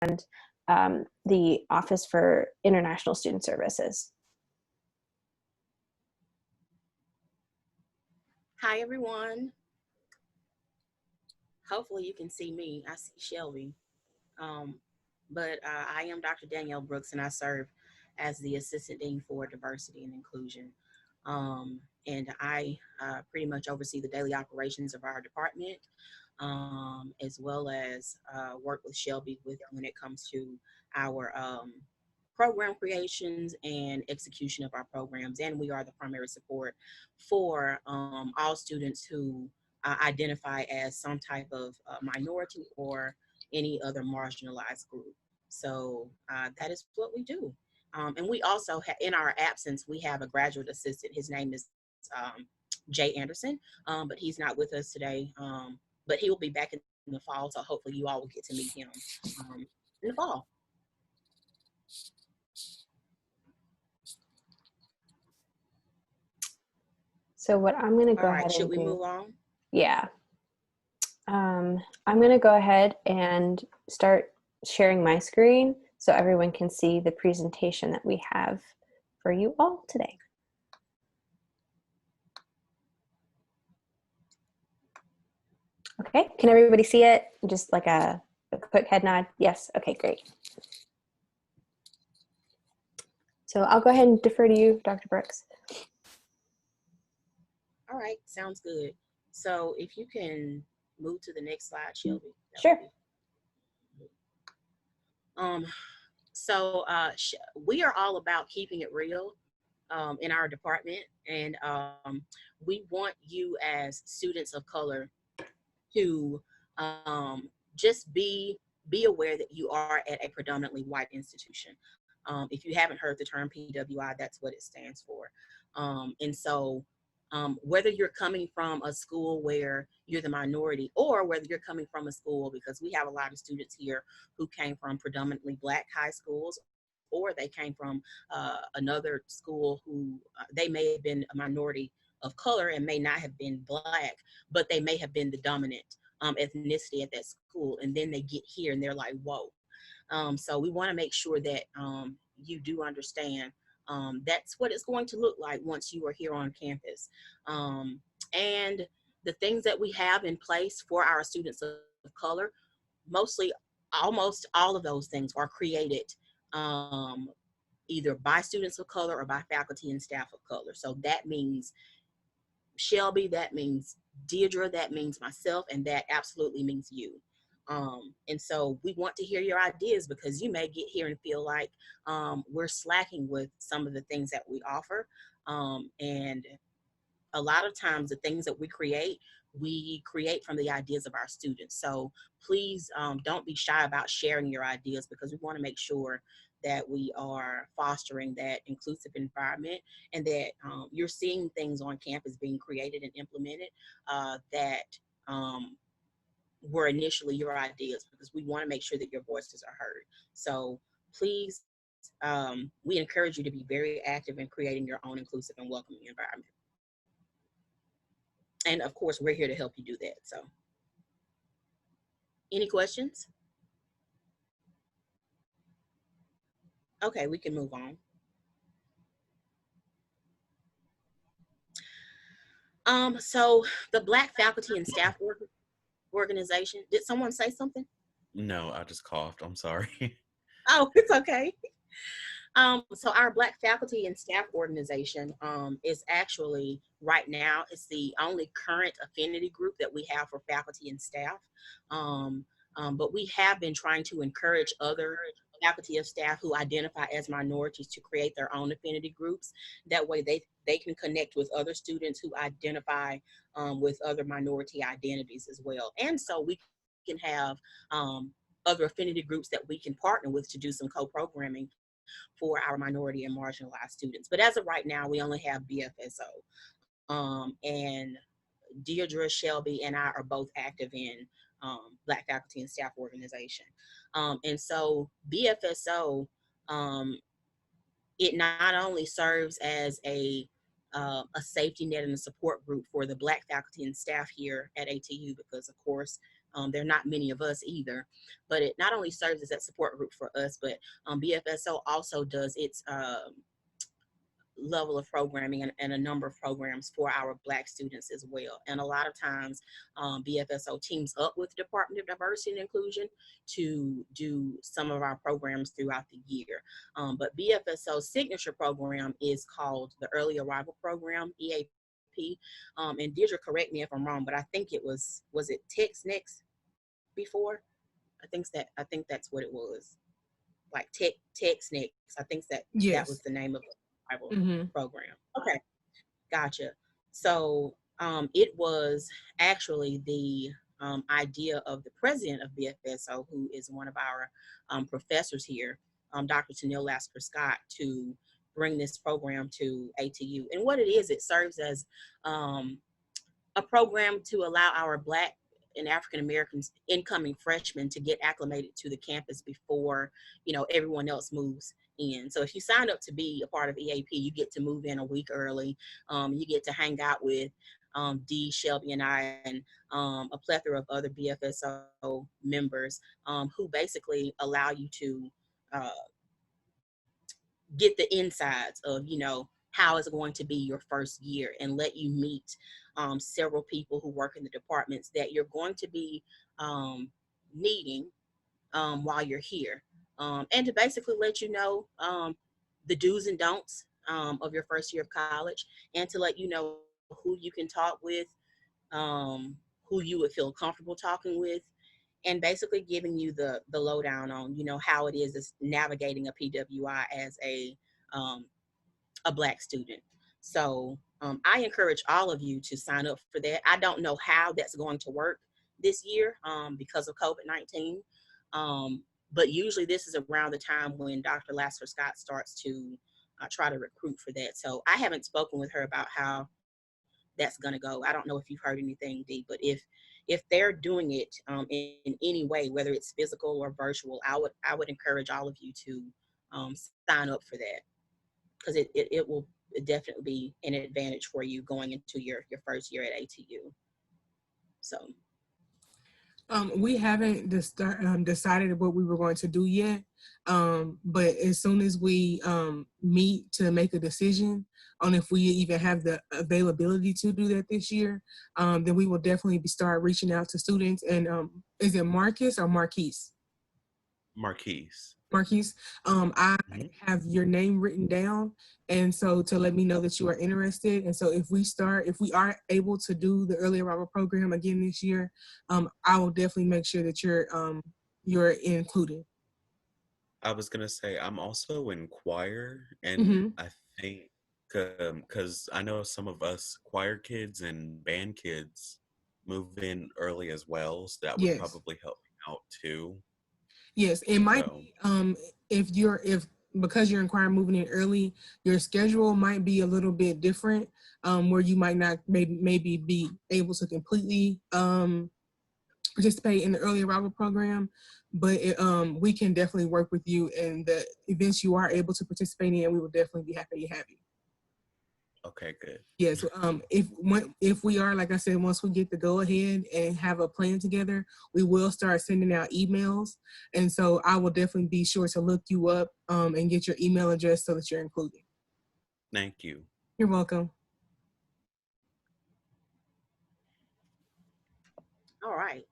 the Office for International Student Services. Hi, everyone. Hopefully you can see me. I see Shelby. But I am Dr. Danielle Brooks, and I serve as the Assistant Dean for Diversity and Inclusion. And I pretty much oversee the daily operations of our department, as well as work with Shelby when it comes to our program creations and execution of our programs. And we are the primary support for all students who identify as some type of minority or any other marginalized group. So that is what we do. And we also, in our absence, we have a graduate assistant. His name is Jay Anderson, but he's not with us today. But he will be back in the fall, so hopefully you all will get to meet him in the fall. So what I'm going to go ahead and should we move on? Yeah. I'm going to go ahead and start sharing my screen so everyone can see the presentation that we have for you all today. Okay, can everybody see it? Just like a quick head nod. Yes, okay, great. So I'll go ahead and defer to you, Dr. Brooks. All right, sounds good. So if you can move to the next slide, Shelby. Sure. We are all about keeping it real in our department, and we want you as students of color to just be aware that you are at a predominantly white institution. If you haven't heard the term PWI, that's what it stands for. And so whether you're coming from a school where you're the minority, or whether you're coming from a school, because we have a lot of students here who came from predominantly Black high schools, or they came from another school who they may have been a minority of color and may not have been Black, but they may have been the dominant ethnicity at that school. And then they get here and they're like, whoa. So we want to make sure that you do understand that's what it's going to look like once you are here on campus. And the things that we have in place for our students of color, almost all of those things are created either by students of color or by faculty and staff of color. So that means Shelby, that means Deidre, that means myself, and that absolutely means you. And so we want to hear your ideas, because you may get here and feel like we're slacking with some of the things that we offer. And a lot of times the things that we create from the ideas of our students. So please don't be shy about sharing your ideas, because we want to make sure that we are fostering that inclusive environment, and that you're seeing things on campus being created and implemented that were initially your ideas, because we want to make sure that your voices are heard. So please, we encourage you to be very active in creating your own inclusive and welcoming environment. And of course, we're here to help you do that. So any questions? Okay, we can move on. So the Black Faculty and Staff Organization, did someone say something? No, I just coughed, I'm sorry. Oh, it's okay. So our Black Faculty and Staff Organization is actually, right now, it's the only current affinity group that we have for faculty and staff. But we have been trying to encourage other faculty of staff who identify as minorities to create their own affinity groups. That way they can connect with other students who identify with other minority identities as well. And so we can have other affinity groups that we can partner with to do some co-programming for our minority and marginalized students. But as of right now, we only have BFSO. And Deidre, Shelby, and I are both active in Black Faculty and Staff Organization. And so BFSO, it not only serves as a safety net and a support group for the Black faculty and staff here at ATU, because of course There are not many of us either, but it not only serves as that support group for us, but BFSO also does its level of programming and a number of programs for our Black students as well. And a lot of times BFSO teams up with the Department of Diversity and Inclusion to do some of our programs throughout the year. But BFSO's signature program is called the Early Arrival Program, EAP. And Deirdre, correct me if I'm wrong, but I think it was it Text Next before? I think that's what it was. Like Text Next. I think that was Yes. the name of it. Mm-hmm. Program. Okay, gotcha. So it was actually the idea of the president of BFSO, who is one of our professors here, Dr. Tanil Lasker Scott, to bring this program to ATU. And what it is, it serves as a program to allow our Black and African Americans incoming freshmen to get acclimated to the campus before, everyone else moves in. So if you sign up to be a part of EAP, you get to move in a week early. You get to hang out with Dee, Shelby, and I, and a plethora of other BFSO members who basically allow you to get the insides of, how is it going to be your first year, and let you meet several people who work in the departments that you're going to be needing while you're here. And to basically let you know the do's and don'ts of your first year of college, and to let you know who you can talk with, who you would feel comfortable talking with, and basically giving you the lowdown on, how it is navigating a PWI as a Black student. So I encourage all of you to sign up for that. I don't know how that's going to work this year because of COVID-19. But usually this is around the time when Dr. Lasker Scott starts to try to recruit for that. So I haven't spoken with her about how that's going to go. I don't know if you've heard anything, Dee, but if they're doing it in any way, whether it's physical or virtual, I would encourage all of you to sign up for that, because it will definitely be an advantage for you going into your first year at ATU. So. We haven't decided what we were going to do yet, but as soon as we meet to make a decision on if we even have the availability to do that this year, then we will definitely start reaching out to students. And is it Marcus or Marquise? Marquise. Marquise, I have your name written down, and so to let me know that you are interested. And so if we are able to do the early arrival program again this year, I will definitely make sure that you're included. I was gonna say I'm also in choir, and I think because I know some of us choir kids and band kids move in early as well, so that would Yes. probably help me out too. Yes, it might be if because you're in choir moving in early, your schedule might be a little bit different, where you might not maybe be able to completely participate in the early arrival program, but we can definitely work with you, and the events you are able to participate in, we will definitely be happy to have you. Okay, good. Yes, if we are, like I said, once we get the go ahead and have a plan together, we will start sending out emails, and so I will definitely be sure to look you up and get your email address so that you're included. Thank you. You're welcome. All right.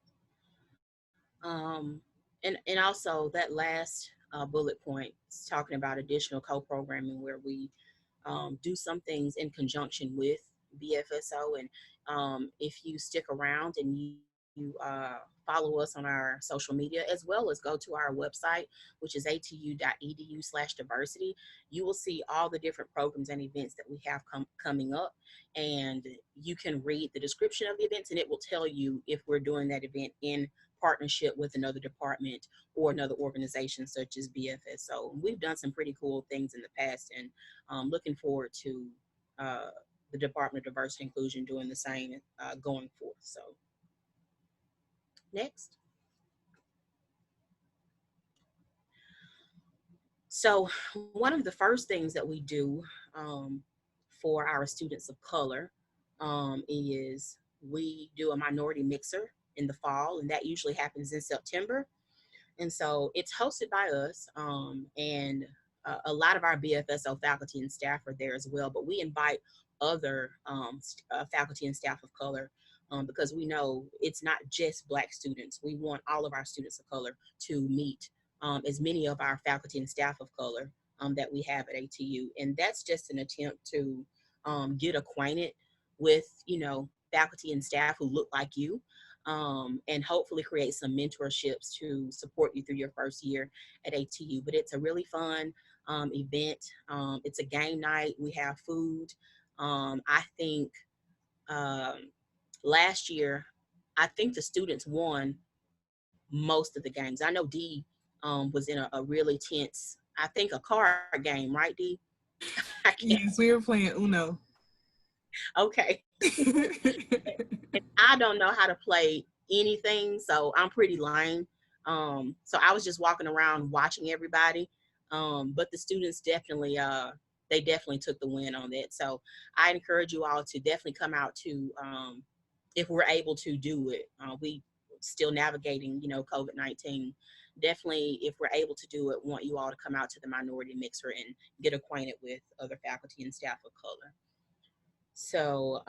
And also that last bullet point is talking about additional co-programming, where we do some things in conjunction with BFSO. And if you stick around and you follow us on our social media, as well as go to our website, which is atu.edu/diversity, you will see all the different programs and events that we have coming up. And you can read the description of the events, and it will tell you if we're doing that event in partnership with another department or another organization such as BFSO. We've done some pretty cool things in the past, and looking forward to the Department of Diversity and Inclusion doing the same going forth. So next. So one of the first things that we do for our students of color is we do a minority mixer in the fall, and that usually happens in September. And so it's hosted by us, and a lot of our BFSO faculty and staff are there as well. But we invite other faculty and staff of color, because we know it's not just Black students. We want all of our students of color to meet as many of our faculty and staff of color that we have at ATU. And that's just an attempt to get acquainted with, faculty and staff who look like you, and hopefully create some mentorships to support you through your first year at ATU. But it's a really fun event. It's a game night. We have food. I think last year, I think the students won most of the games. I know D was in a really tense, I think a card game, right, D? I can't. Yes, we were playing Uno. Okay. I don't know how to play anything, so I'm pretty lame. So I was just walking around watching everybody. But the students definitely, they definitely took the win on that. So I encourage you all to definitely come out to, if we're able to do it. We still navigating, COVID-19. Definitely, if we're able to do it, want you all to come out to the minority mixer and get acquainted with other faculty and staff of color. So,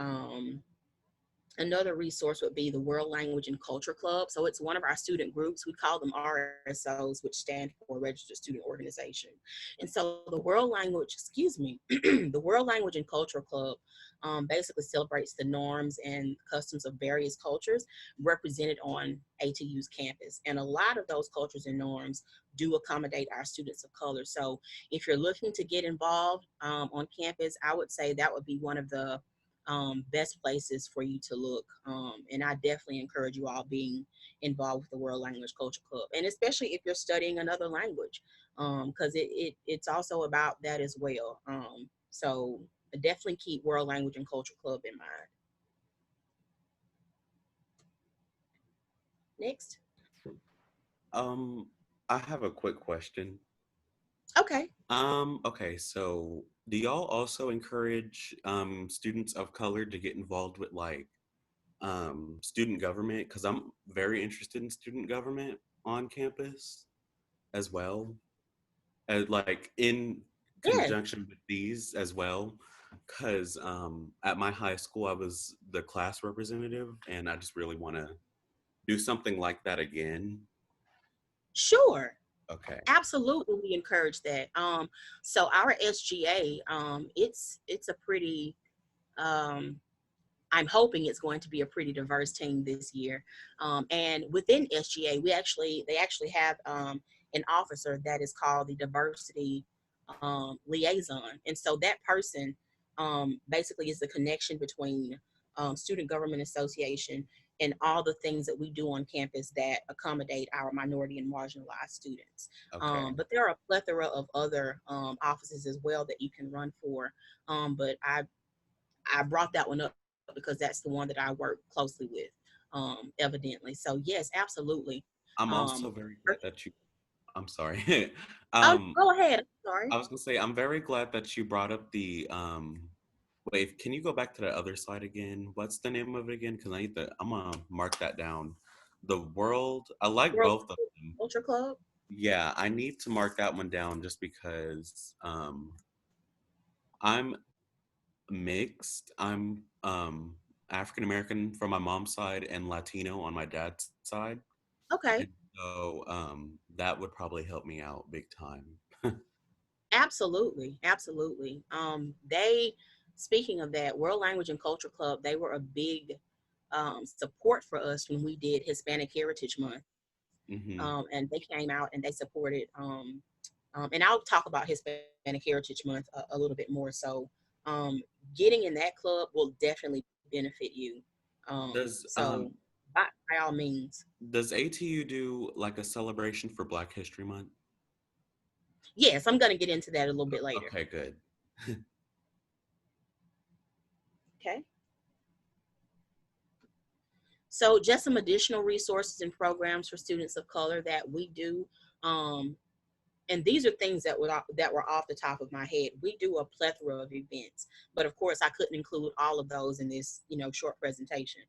another resource would be the World Language and Culture Club. So it's one of our student groups. We call them RSOs, which stand for Registered Student Organization. And so the the World Language and Culture Club basically celebrates the norms and customs of various cultures represented on ATU's campus. And a lot of those cultures and norms do accommodate our students of color. So if you're looking to get involved on campus, I would say that would be one of the best places for you to look. And I definitely encourage you all being involved with the World Language Culture Club, and especially if you're studying another language, because it's also about that as well. So definitely keep World Language and Culture Club in mind. Next. I have a quick question. Okay. Okay, so do y'all also encourage students of color to get involved with like student government? Because I'm very interested in student government on campus as well, as like in Yeah. conjunction with these as well. Because at my high school, I was the class representative, and I just really want to do something like that again. Sure. Okay. Absolutely, we encourage that. So our SGA, it's a pretty I'm hoping it's going to be a pretty diverse team this year. And within SGA, they actually have an officer that is called the diversity liaison. And so that person basically is the connection between Student Government Association and all the things that we do on campus that accommodate our minority and marginalized students. Okay. But there are a plethora of other offices as well that you can run for. But I brought that one up because that's the one that I work closely with, evidently. So yes, absolutely. I'm also Um, very glad that you. I'm sorry. oh, um, go ahead. Sorry. I was gonna say I'm very glad that you brought up the wait, can you go back to the other slide again? What's the name of it again? Because I'm gonna mark that down. The world, I like World both of them. Culture Club. Yeah, I need to mark that one down just because I'm mixed. I'm African American from my mom's side and Latino on my dad's side. Okay. And so that would probably help me out big time. Absolutely. Absolutely. They, speaking of that, World Language and Culture Club, they were a big support for us when we did Hispanic Heritage Month. Hmm. And they came out and they supported, and I'll talk about Hispanic Heritage Month a little bit more. So, getting in that club will definitely benefit you. Does So, by all means, does ATU do like a celebration for Black History Month? yes, I'm going to get into that a little bit later. Okay, good. Okay. So, just some additional resources and programs for students of color that we do. And these are things that were off the top of my head. We do a plethora of events, but of course I couldn't include all of those in this, short presentation.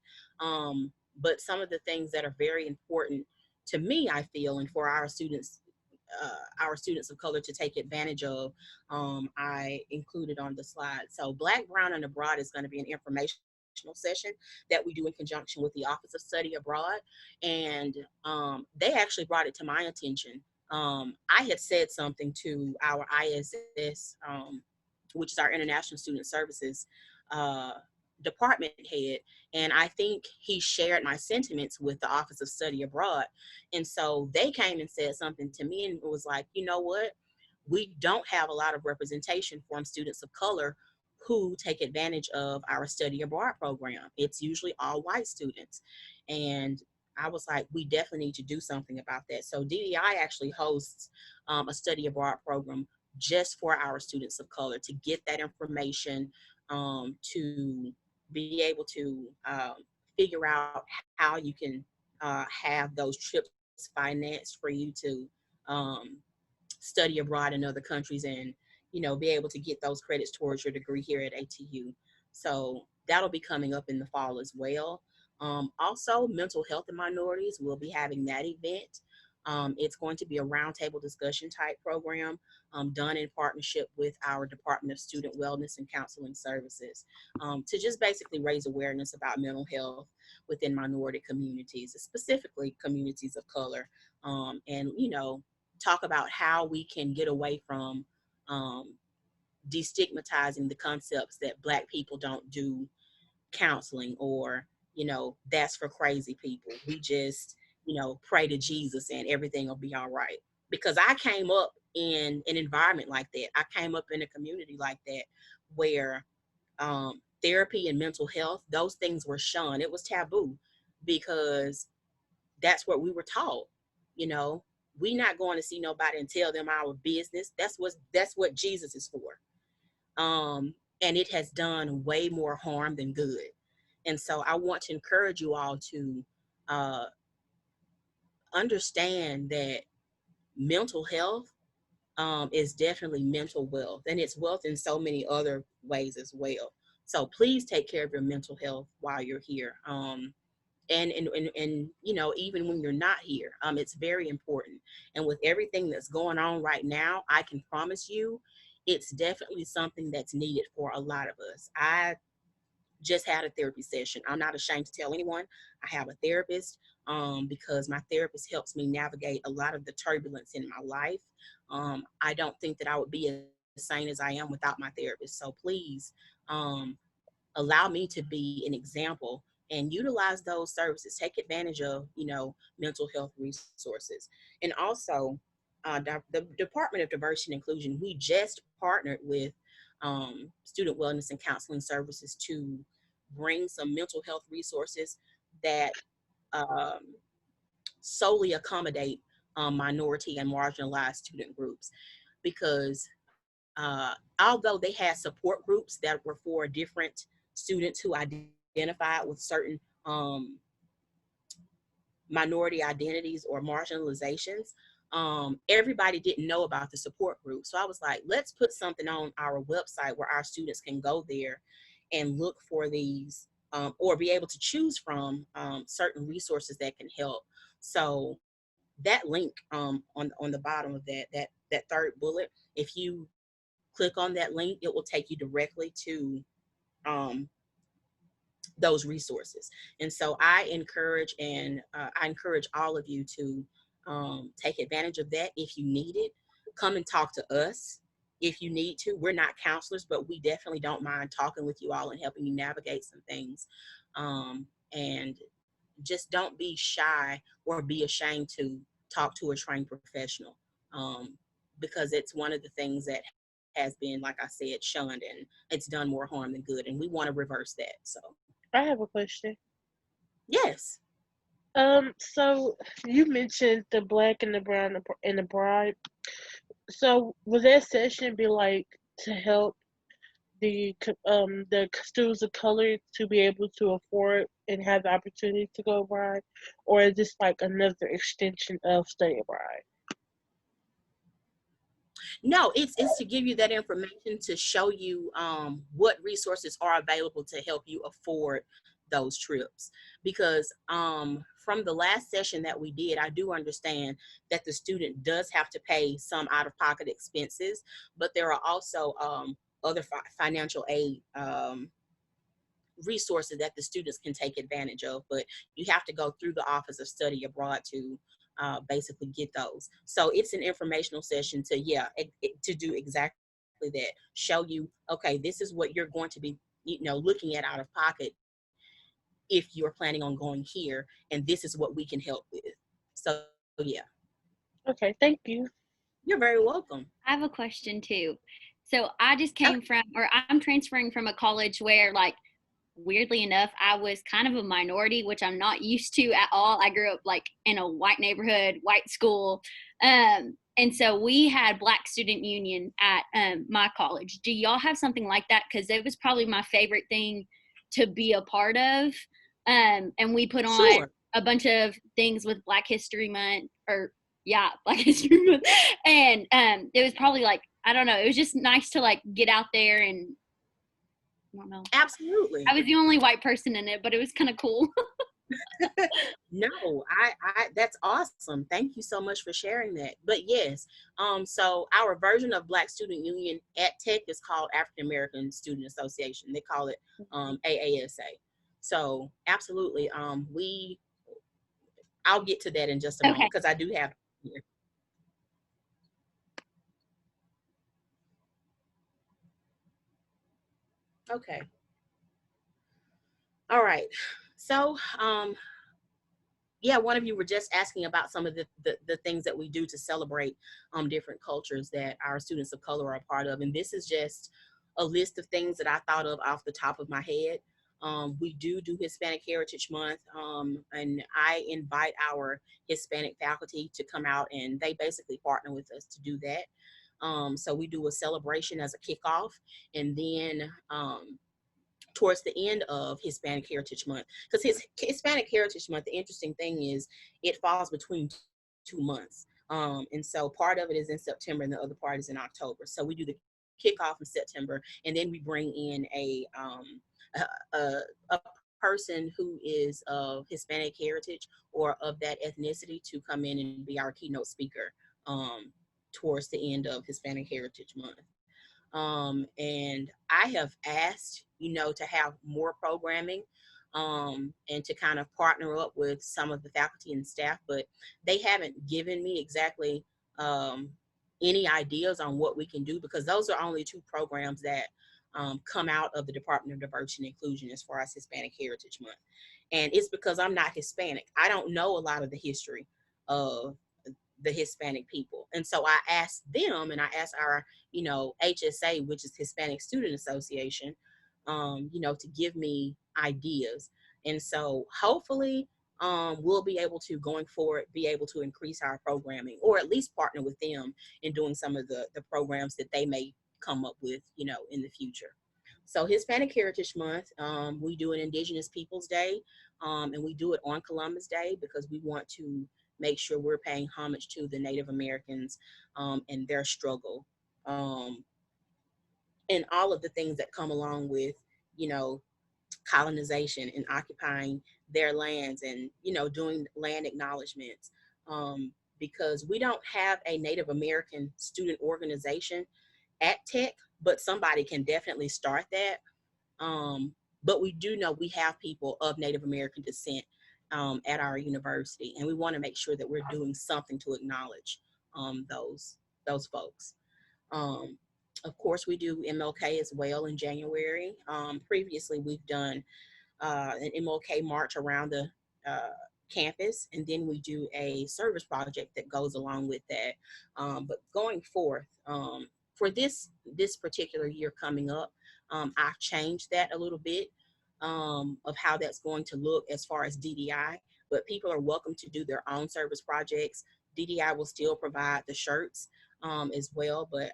But some of the things that are very important to me, I feel, and for our students of color to take advantage of, I included on the slide. So Black, Brown, and Abroad is going to be an informational session that we do in conjunction with the Office of Study Abroad. And they actually brought it to my attention. I had said something to our ISS, which is our International Student Services uh, department head, and I think he shared my sentiments with the Office of Study Abroad. And so they came and said something to me and was like, you know what? We don't have a lot of representation from students of color who take advantage of our study abroad program. It's usually all white students. And I was like, we definitely need to do something about that. So DDI actually hosts a study abroad program just for our students of color to get that information, to be able to figure out how you can have those trips financed for you to um, study abroad in other countries, and be able to get those credits towards your degree here at ATU. So that'll be coming up in the fall as well. Also, mental health and minorities, we'll be having that event. It's going to be a roundtable discussion type program, done in partnership with our Department of Student Wellness and Counseling Services, to just basically raise awareness about mental health within minority communities, specifically communities of color, and talk about how we can get away from destigmatizing the concepts that Black people don't do counseling, or that's for crazy people. We just pray to Jesus and everything will be all right. Because I came up in an environment like that. I came up in a community like that where therapy and mental health, those things were shunned. It was taboo because that's what we were taught. We not going to see nobody and tell them our business. That's what Jesus is for. And it has done way more harm than good. And so I want to encourage you all to uh, understand that mental health is definitely mental wealth, and it's wealth in so many other ways as well. So please take care of your mental health while you're here. And even when you're not here, it's very important. And with everything that's going on right now, I can promise you it's definitely something that's needed for a lot of us. I just had a therapy session. I'm not ashamed to tell anyone I have a therapist, because my therapist helps me navigate a lot of the turbulence in my life. I don't think that I would be as sane as I am without my therapist. So please, allow me to be an example and utilize those services. Take advantage of, mental health resources. And also, the Department of Diversity and Inclusion, we just partnered with Student Wellness and Counseling Services to bring some mental health resources that um, solely accommodate minority and marginalized student groups. Because although they had support groups that were for different students who identified with certain minority identities or marginalizations, everybody didn't know about the support group. So I was like, let's put something on our website where our students can go there and look for these, or be able to choose from certain resources that can help. So that link, on the bottom of that third bullet, if you click on that link, it will take you directly to um, those resources. And so I encourage all of you to take advantage of that. If you need it, come and talk to us. If you need to, we're not counselors, but we definitely don't mind talking with you all and helping you navigate some things. And just don't be shy or be ashamed to talk to a trained professional, because it's one of the things that has been, like I said, shunned, and it's done more harm than good, and we want to reverse that. So I have a question. yes. So you mentioned the black and the brown and the bride. So will that session be like to help the students of color to be able to afford and have the opportunity to go abroad, or is this like another extension of study abroad? No, it's to give you that information, to show you what resources are available to help you afford those trips, because from the last session that we did, I do understand that the student does have to pay some out-of-pocket expenses, but there are also other financial aid resources that the students can take advantage of, but you have to go through the Office of Study Abroad to basically get those. So it's an informational session to, to do exactly that, show you, okay, this is what you're going to be, looking at out of pocket if you're planning on going here, and this is what we can help with. So yeah. Okay, thank you. You're very welcome. I have a question too. So I just came from, or I'm transferring from a college where, like, weirdly enough, I was kind of a minority, which I'm not used to at all. I grew up like in a white neighborhood, white school. And so we had Black Student Union at my college. Do y'all have something like that? Because it was probably my favorite thing to be a part of. And we put on a bunch of things with Black History Month, or Black History Month. And it was probably like, I don't know, it was just nice to like get out there and, I don't know. Absolutely. I was the only white person in it, but it was kind of cool. No, I that's awesome. Thank you so much for sharing that. But yes, so our version of Black Student Union at Tech is called African American Student Association. They call it AASA. So absolutely, I'll get to that in just a moment, because I do have here. Okay. All right. So, one of you were just asking about some of the things that we do to celebrate different cultures that our students of color are a part of. And this is just a list of things that I thought of off the top of my head. We do Hispanic Heritage Month, and I invite our Hispanic faculty to come out, and they basically partner with us to do that. So we do a celebration as a kickoff, and then towards the end of Hispanic Heritage Month, because Hispanic Heritage Month, the interesting thing is it falls between 2 months. And so part of it is in September and the other part is in October. So we do the kickoff in September, and then we bring in a person who is of Hispanic heritage or of that ethnicity to come in and be our keynote speaker towards the end of Hispanic Heritage Month. And I have asked, to have more programming and to kind of partner up with some of the faculty and staff, but they haven't given me exactly any ideas on what we can do, because those are only 2 programs that come out of the Department of Diversity and Inclusion as far as Hispanic Heritage Month. And it's because I'm not Hispanic. I don't know a lot of the history of the Hispanic people. And so I asked them, and I asked our, HSA, which is Hispanic Student Association, to give me ideas. And so hopefully we'll be able to, going forward, be able to increase our programming, or at least partner with them in doing some of the programs that they may come up with, in the future. So Hispanic Heritage Month, we do an Indigenous Peoples Day, and we do it on Columbus Day because we want to make sure we're paying homage to the Native Americans and their struggle, and all of the things that come along with, colonization and occupying their lands, and, doing land acknowledgements, because we don't have a Native American student organization at Tech, but somebody can definitely start that. But we do know we have people of Native American descent at our university, and we want to make sure that we're doing something to acknowledge those folks. Of course, we do MLK as well in January. Previously, we've done an MLK march around the campus, and then we do a service project that goes along with that. But going forth, for this particular year coming up, I've changed that a little bit of how that's going to look as far as DDI, but people are welcome to do their own service projects. DDI will still provide the shirts as well, but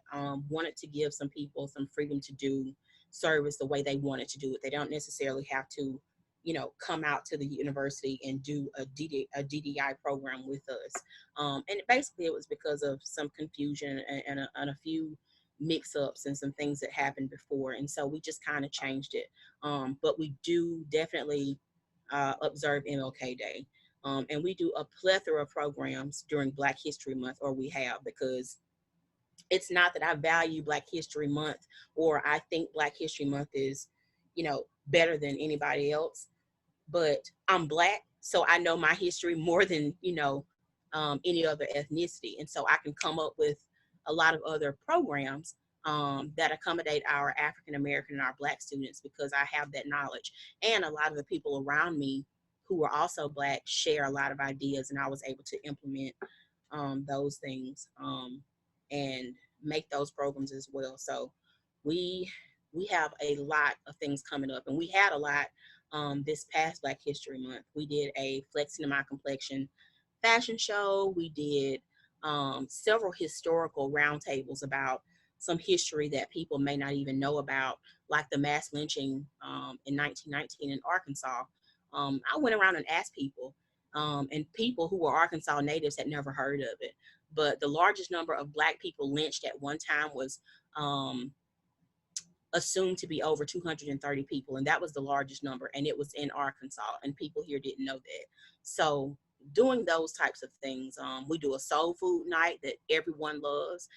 wanted to give some people some freedom to do service the way they wanted to do it. They don't necessarily have to, come out to the university and do a DDI program with us. And basically it was because of some confusion and a few mix-ups and some things that happened before, and so we just kind of changed it. But we do definitely observe MLK Day. And we do a plethora of programs during Black History Month, or we have, because it's not that I value Black History Month or I think Black History Month is, better than anybody else, but I'm Black, so I know my history more than, any other ethnicity. And so I can come up with a lot of other programs that accommodate our African American and our Black students, because I have that knowledge. And a lot of the people around me who are also Black share a lot of ideas, and I was able to implement those things and make those programs as well. So we have a lot of things coming up, and we had a lot this past Black History Month. We did a Flexing in My Complexion fashion show. We did several historical roundtables about some history that people may not even know about, like the mass lynching in 1919 in Arkansas. I went around and asked people, and people who were Arkansas natives had never heard of it. But the largest number of Black people lynched at one time was assumed to be over 230 people, and that was the largest number, and it was in Arkansas, and people here didn't know that. So doing those types of things, we do a soul food night that everyone loves,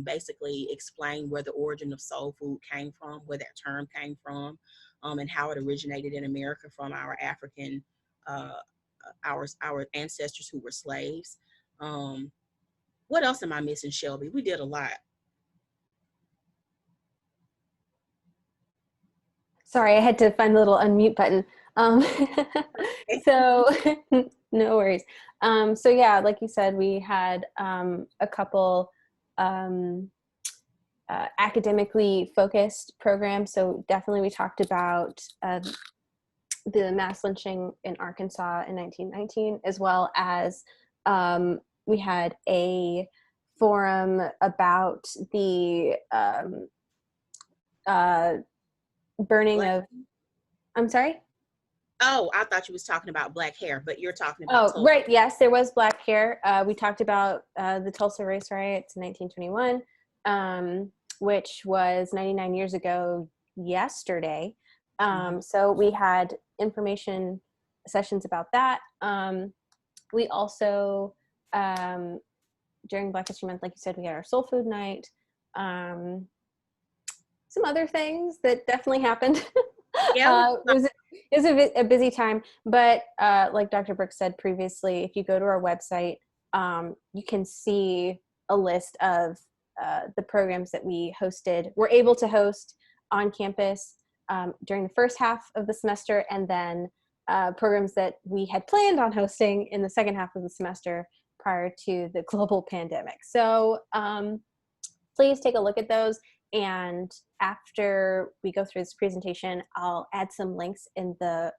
basically explain where the origin of soul food came from, where that term came from, and how it originated in America from our African our ancestors who were slaves. What else am I missing, Shelby? We did a lot. Sorry, I had to find the little unmute button. So no worries. So yeah, like you said, we had a couple academically focused programs. So definitely we talked about the mass lynching in Arkansas in 1919, as well as we had a forum about the burning Black. of, I'm sorry? Oh, I thought you was talking about black hair, but you're talking about Tulsa. Right, yes, there was black hair. We talked about the Tulsa race riots in 1921, which was 99 years ago yesterday. So we had information sessions about that. We also, during Black History Month, like you said, we had our soul food night. Some other things that definitely happened. Yeah, it was a busy time, but like Dr. Brooks said previously, if you go to our website, you can see a list of the programs that we were able to host on campus during the first half of the semester, and then programs that we had planned on hosting in the second half of the semester prior to the global pandemic. So please take a look at those. And after we go through this presentation, I'll add some links in the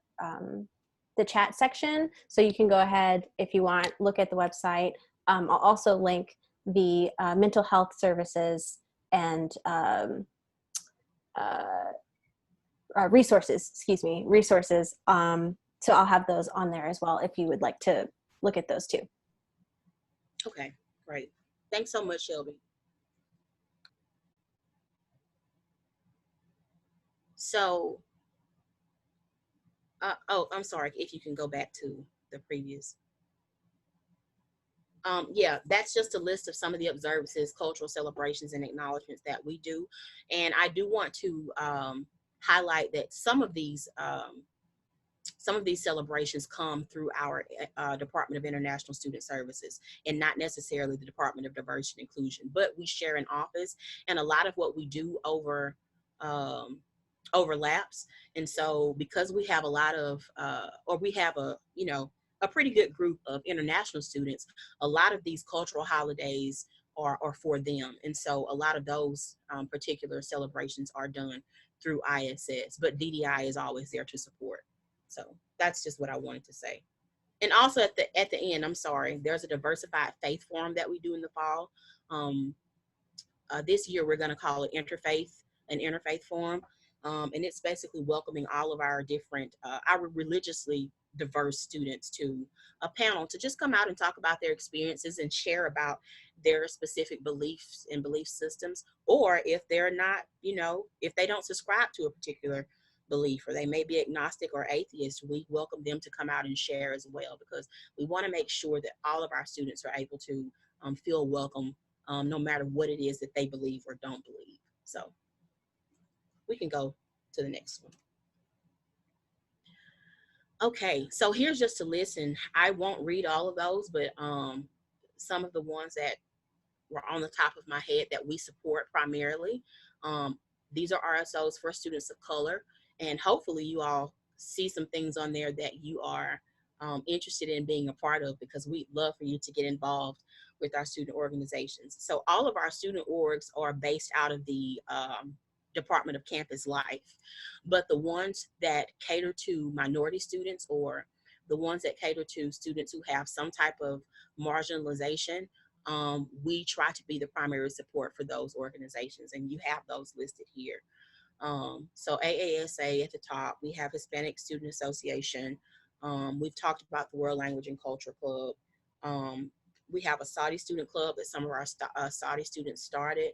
chat section, so you can go ahead, if you want, look at the website. I'll also link the mental health services and resources. So I'll have those on there as well if you would like to look at those too. Okay, great. Thanks so much, Shelby. So, I'm sorry, if you can go back to the previous. Yeah, that's just a list of some of the observances, cultural celebrations, and acknowledgements that we do. And I do want to highlight that some of these celebrations come through our Department of International Student Services, and not necessarily the Department of Diversity and Inclusion, but we share an office, and a lot of what we do overlaps. And so because we have a lot of we have a pretty good group of international students, a lot of these cultural holidays are for them, and so a lot of those particular celebrations are done through ISS, but DDI is always there to support. So that's just what I wanted to say. And also at the end, I'm sorry, there's a diversified faith forum that we do in the fall. This year we're going to call it an interfaith forum. And it's basically welcoming all of our different, our religiously diverse students to a panel to just come out and talk about their experiences and share about their specific beliefs and belief systems, or if they're not, if they don't subscribe to a particular belief, or they may be agnostic or atheist. We welcome them to come out and share as well, because we want to make sure that all of our students are able to feel welcome, no matter what it is that they believe or don't believe. So we can go to the next one. Okay, so here's just a list, and I won't read all of those, but some of the ones that were on the top of my head that we support primarily. These are RSOs for students of color, and hopefully you all see some things on there that you are interested in being a part of, because we'd love for you to get involved with our student organizations. So all of our student orgs are based out of the Department of Campus Life, but the ones that cater to minority students, or the ones that cater to students who have some type of marginalization, we try to be the primary support for those organizations, and you have those listed here. So AASA at the top, we have Hispanic Student Association. We've talked about the World Language and Culture Club. We have a Saudi student club that some of our Saudi students started.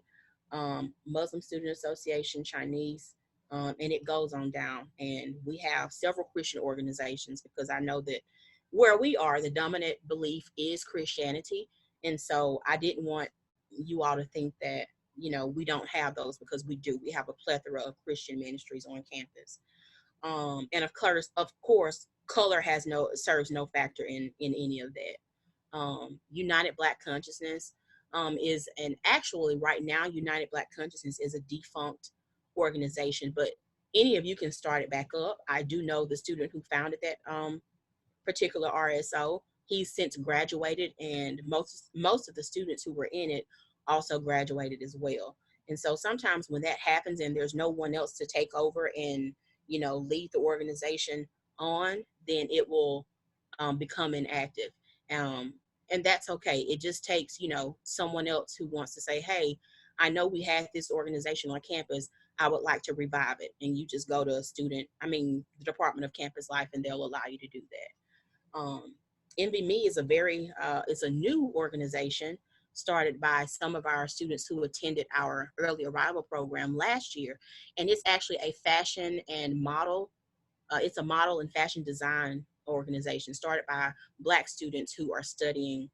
Muslim Student Association, Chinese, and it goes on down. And we have several Christian organizations, because I know that where we are, the dominant belief is Christianity. And so I didn't want you all to think that, you know, we don't have those, because we do. We have a plethora of Christian ministries on campus. And of course, color serves no factor in any of that. United Black Consciousness is actually right now, United Black Consciousness is a defunct organization, but any of you can start it back up. I do know the student who founded that particular RSO. He's since graduated, and most of the students who were in it also graduated as well. And so sometimes when that happens and there's no one else to take over and, you know, lead the organization on, then it will become inactive. And that's okay. It just takes, you know, someone else who wants to say, hey, I know we had this organization on campus, I would like to revive it. And you just go to the Department of Campus Life, and they'll allow you to do that. Envy Me is it's a new organization started by some of our students who attended our early arrival program last year. And it's actually a fashion and model. It's a model and fashion design organization started by Black students who are studying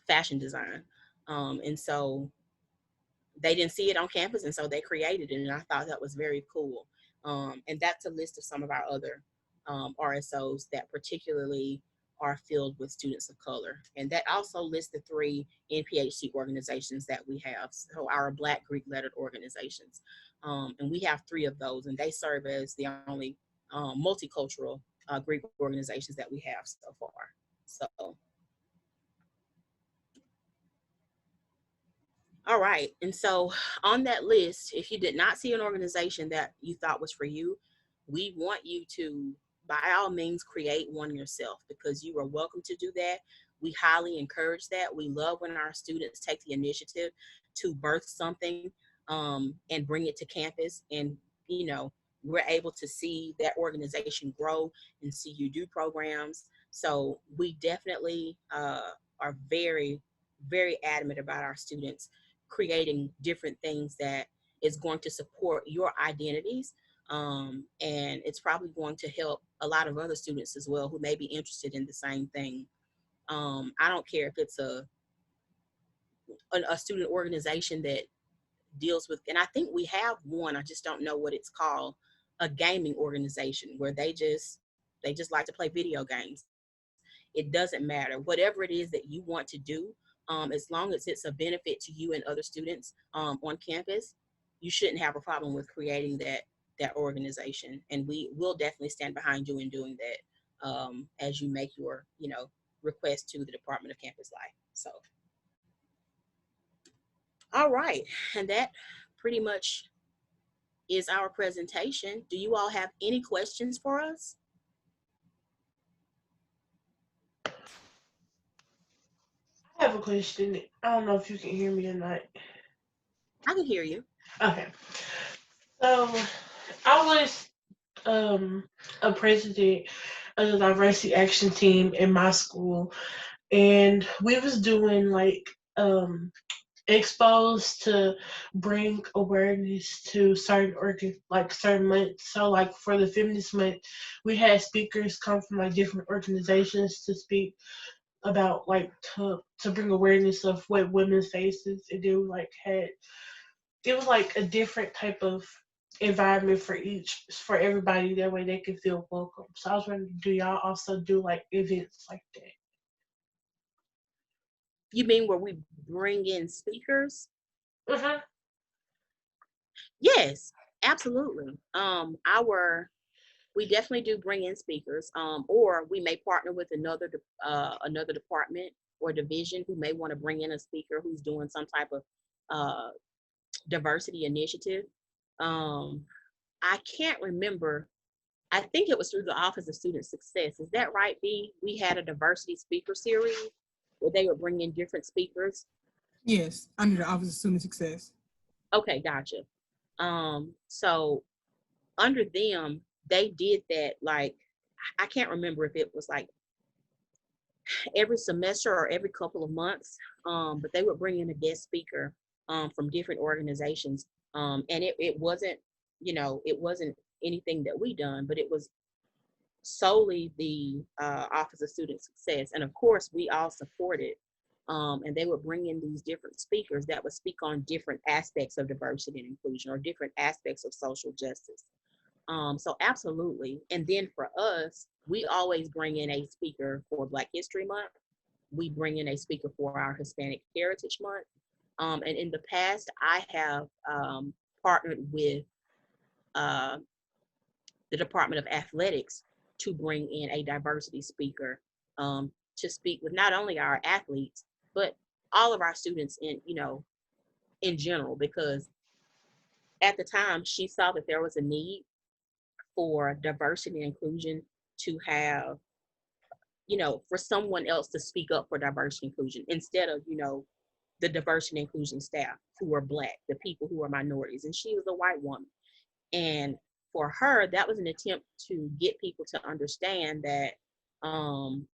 fashion design. And so they didn't see it on campus, and so they created it, and I thought that was very cool. And that's a list of some of our other RSOs that particularly are filled with students of color. And that also lists the 3 NPHC organizations that we have, so our Black Greek lettered organizations. And we have 3 of those, and they serve as the only multicultural Greek organizations that we have so far. So, all right, and so on that list, if you did not see an organization that you thought was for you, we want you to, by all means, create one yourself, because you are welcome to do that. We highly encourage that. We love when our students take the initiative to birth something and bring it to campus, and, you know, we're able to see that organization grow and see you do programs. So we definitely are very, very adamant about our students creating different things that is going to support your identities. And it's probably going to help a lot of other students as well who may be interested in the same thing. I don't care if it's a student organization that deals with, and I think we have one, I just don't know what it's called, a gaming organization where they just like to play video games. It doesn't matter. Whatever it is that you want to do, as long as it's a benefit to you and other students on campus, you shouldn't have a problem with creating that organization. And we will definitely stand behind you in doing that as you make your, you know, request to the Department of Campus Life. So, all right, and that pretty much is our presentation. Do you all have any questions for us? I have a question. I don't know if you can hear me or not. I can hear you. Okay. So I was a president of the diversity action team in my school, and we was doing like exposed to bring awareness to certain like certain months. So like for the feminist month, we had speakers come from like different organizations to speak about like to bring awareness of what women faces, and then we like had it was like a different type of environment for everybody, that way they can feel welcome. So I was wondering, do y'all also do like events like that? You mean where we bring in speakers? Uh-huh. Yes, absolutely. We definitely do bring in speakers, or we may partner with another department or division who may want to bring in a speaker who's doing some type of uh, diversity initiative. Um, I can't remember. I think it was through the Office of Student Success. Is that right, B? We had a diversity speaker series where they would bring in different speakers. Yes, under the Office of Student Success. Okay, gotcha. So under them, they did that, like, I can't remember if it was like every semester or every couple of months, but they would bring in a guest speaker from different organizations. And it wasn't, it wasn't anything that we done, but it was solely the Office of Student Success. And of course, we all supported. And they would bring in these different speakers that would speak on different aspects of diversity and inclusion or different aspects of social justice. So absolutely. And then for us, we always bring in a speaker for Black History Month. We bring in a speaker for our Hispanic Heritage Month. And in the past, I have partnered with uh, the Department of Athletics to bring in a diversity speaker to speak with not only our athletes, but all of our students in general, because at the time she saw that there was a need for diversity and inclusion to have, for someone else to speak up for diversity and inclusion instead of, the diversity and inclusion staff who are Black, the people who are minorities. And she was a white woman. And for her, that was an attempt to get people to understand that um,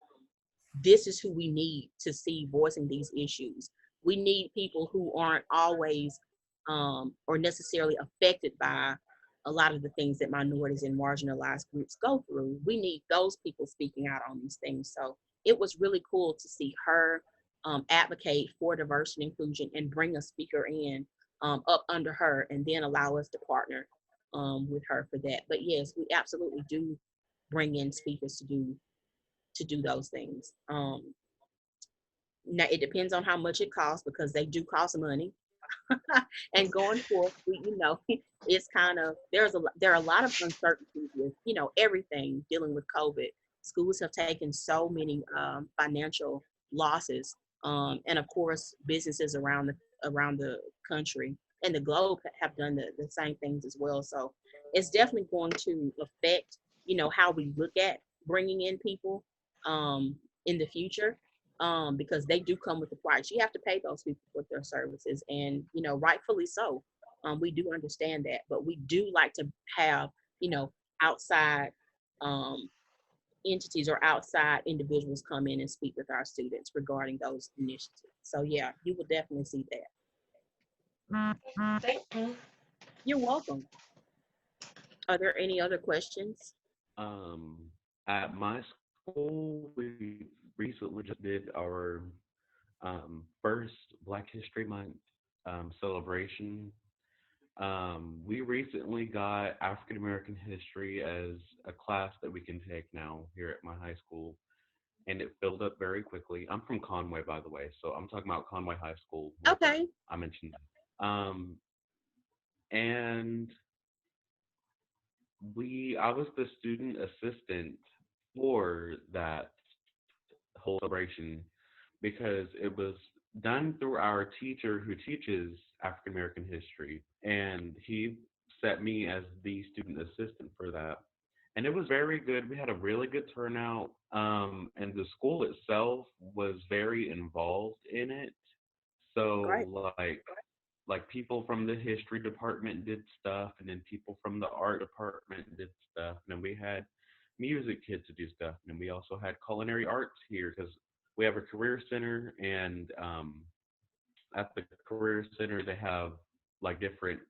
this is who we need to see voicing these issues. We need people who aren't always or necessarily affected by a lot of the things that minorities and marginalized groups go through. We need those people speaking out on these things. So it was really cool to see her advocate for diversity and inclusion and bring a speaker in up under her, and then allow us to partner with her for that. But yes, we absolutely do bring in speakers to do those things. Now it depends on how much it costs, because they do cost money. And going forth, it's kind of there are a lot of uncertainties with everything dealing with COVID. Schools have taken so many financial losses, and of course, businesses around the country and the globe have done the same things as well. So it's definitely going to affect how we look at bringing in people in the future, because they do come with the price. You have to pay those people for their services, and rightfully so. We do understand that, but we do like to have outside um, entities or outside individuals come in and speak with our students regarding those initiatives. So yeah, you will definitely see that. Thank you. You're welcome. Are there any other questions? Um, at my school, we recently just did our first Black History Month celebration. We recently got African American history as a class that we can take now here at my high school, and it filled up very quickly. I'm from Conway, by the way, so I'm talking about Conway High School. Okay. I mentioned that. And I was the student assistant for that whole celebration because it was done through our teacher who teaches African American history, and he set me as the student assistant for that. And it was very good. We had a really good turnout, and the school itself was very involved in it. Great. So like people from the history department did stuff, and then people from the art department did stuff, and then we had music kids to do stuff, and then we also had culinary arts here because we have a career center, and at the career center they have like different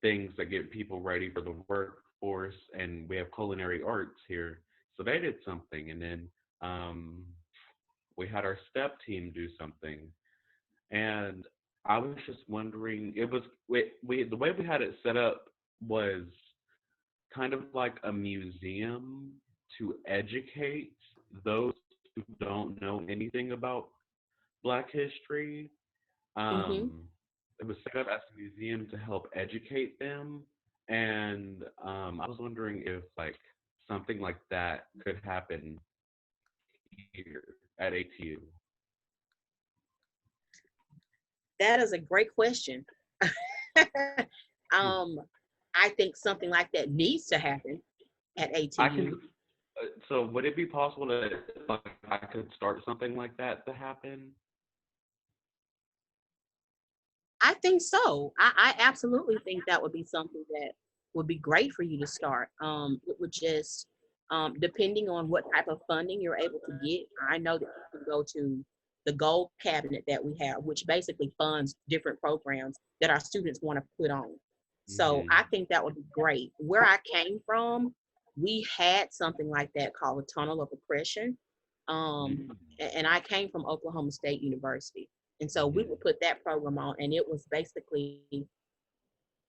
things that get people ready for the workforce, and we have culinary arts here, so they did something, and then um, we had our step team do something, and I was just wondering, it was we the way we had it set up was kind of like a museum to educate those who don't know anything about Black history. Mm-hmm. Um, it was set up as a museum to help educate them, and I was wondering if like something like that could happen here at ATU. That is a great question. um, I think something like that needs to happen at I can. ATU. So would it be possible that like, I could start something like that to happen? I think so. I absolutely think that would be something that would be great for you to start. It would just, depending on what type of funding you're able to get, I know that you can go to the gold cabinet that we have, which basically funds different programs that our students want to put on. So Hmm. I think that would be great. Where I came from, we had something like that called a tunnel of oppression. Um, and I came from Oklahoma State University. And so we would put that program on, and it was basically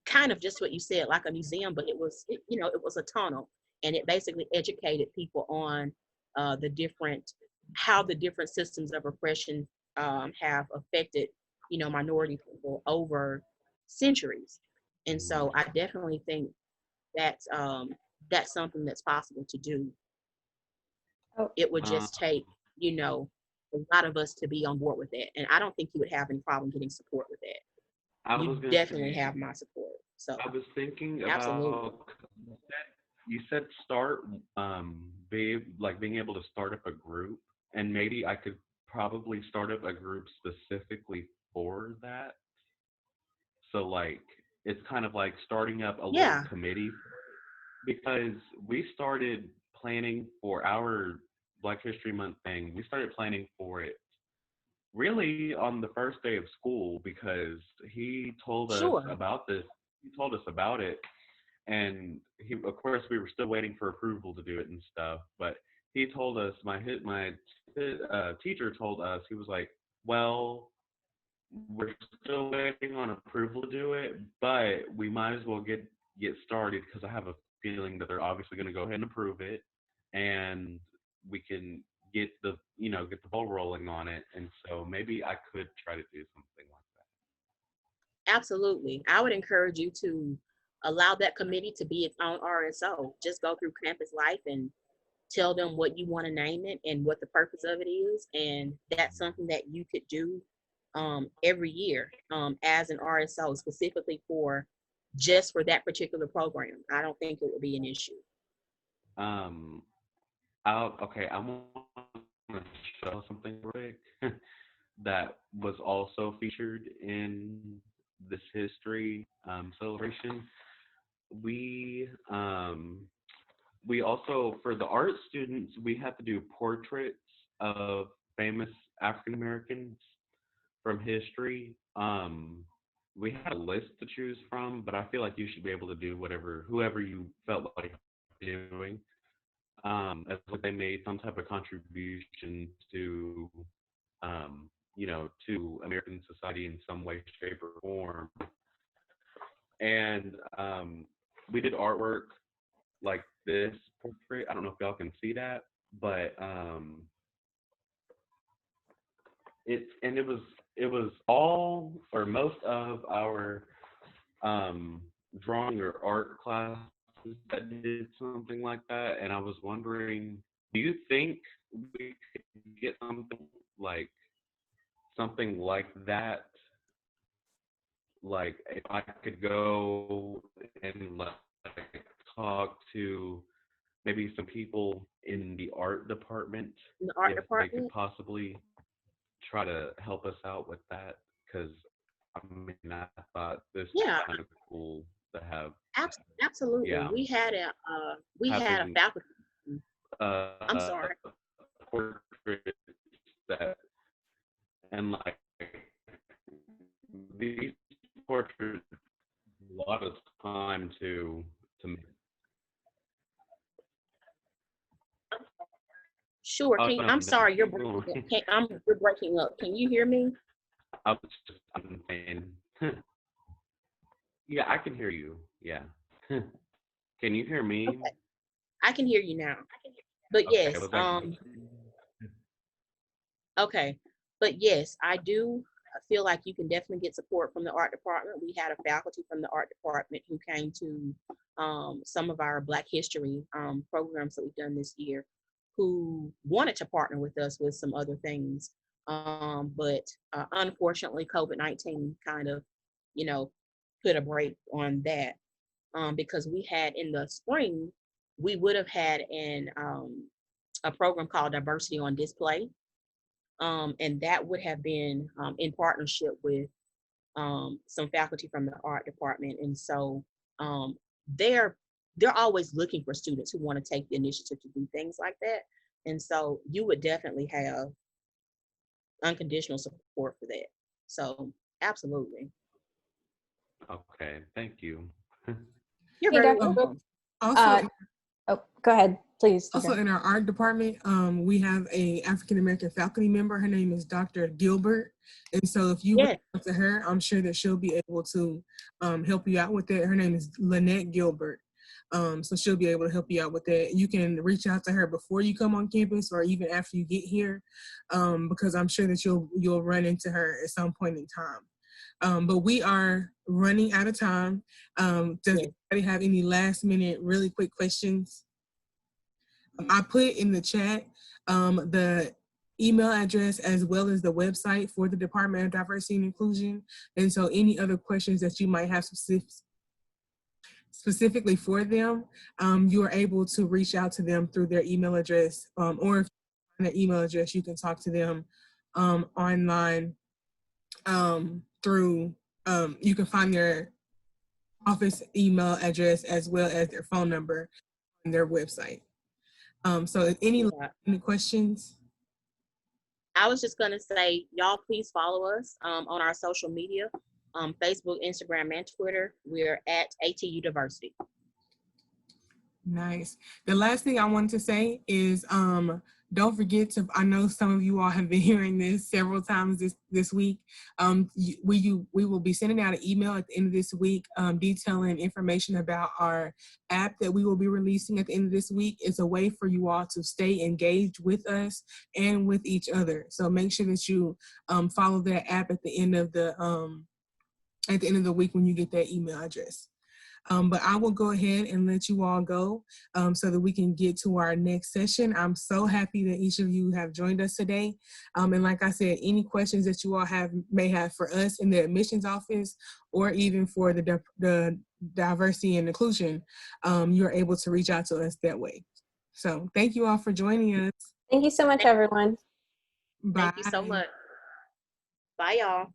kind of just what you said, like a museum, but it was a tunnel, and it basically educated people on the different, how the different systems of oppression have affected, minority people over centuries. And so I definitely think that's something that's possible to do. Oh, It would Uh, just take, a lot of us to be on board with that. And I don't think you would have any problem getting support with that. I You was gonna definitely say, have my support. So I was thinking absolutely. about you said start being able to start up a group, and maybe I could probably start up a group specifically for that. So like it's kind of like starting up a little Yeah, committee because we started planning for our Black History Month thing. We started planning for it really on the first day of school because he told us sure. about this. He told us about it, and of course, we were still waiting for approval to do it and stuff. But he told us, my teacher told us, he was like, "Well, we're still waiting on approval to do it, but we might as well get started because I have a feeling that they're obviously going to go ahead and approve it, and we can get the ball rolling on it. And so maybe I could try to do something like Absolutely. I would encourage you to allow that committee to be its own RSO. Just go through campus life and tell them what you want to name it and what the purpose of it is. And that's something that you could do every year as an RSO, specifically for just for that particular program. I don't think it would be an issue. that. Okay, I want to show something real quick that was also featured in this history celebration. We um, we also, for the art students, we had to do portraits of famous African Americans from history. We had a list to choose from, but I feel like you should be able to do whoever you felt like doing, as if they made some type of contribution to, to American society in some way, shape, or form. And we did artwork like this portrait. I don't know if y'all can see that, but it was all or most of our drawing or art classes that did something like that, and I was wondering, do you think we could get like something like that? Like if I could go and like talk to maybe some people in the art department In the art if they could department, possibly try to help us out with that, because I mean I thought this was yeah, kind of cool to have. absolutely. Yeah, We had a having faculty. I'm uh sorry. portraits that and like these portraits a lot of time to make. Sure. Oh, I'm no, sorry, you're keep breaking going. up. You're breaking up. Can you hear me? I'm saying, yeah, I can hear you. Yeah. Can you hear me? Okay, I can hear you now. But Okay, yes, was I? okay. But yes, I do feel like you can definitely get support from the art department. We had a faculty from the art department who came to some of our Black History programs that we've done this year, who wanted to partner with us with some other things. But unfortunately, COVID-19 kind of, you know, put a break on that, because we had in the spring, we would have had a program called Diversity on Display. And that would have been in partnership with some faculty from the art department. And so they're always looking for students who want to take the initiative to do things like that. And so you would definitely have unconditional support for that. So absolutely. Okay, thank you. You're Hey, very Dr. Brooks. welcome. Also, Oh, go ahead, please. also in our art department, we have a African American faculty member. Her name is Dr. Gilbert. And so if you Yes. reach out to her, I'm sure that she'll be able to help you out with that. Her name is Lynette Gilbert. So she'll be able to help you out with that. You can reach out to her before you come on campus or even after you get here, because I'm sure that you'll run into her at some point in time. But we are running out of time. Does Yes. anybody have any last minute, really quick questions? I put in the chat the email address as well as the website for the Department of Diversity and Inclusion. And so any other questions that you might have specifically for them, you are able to reach out to them through their email address, or if you find their email address, you can talk to them online through, you can find their office email address as well as their phone number on their website. So any questions? I was just gonna say, y'all please follow us on our social media, Facebook, Instagram, and Twitter. We're at ATU Diversity. Nice. The last thing I wanted to say is don't forget to, I know some of you all have been hearing this several times this week. We will be sending out an email at the end of this week detailing information about our app that we will be releasing at the end of this week. It's a way for you all to stay engaged with us and with each other. So make sure that you follow that app at the end of the week when you get that email address. But I will go ahead and let you all go so that we can get to our next session. I'm so happy that each of you have joined us today. And like I said, any questions that you all may have for us in the admissions office or even for the diversity and inclusion, you're able to reach out to us that way. So thank you all for joining us. Thank you so much, everyone. Bye. Thank you so much. Bye, y'all.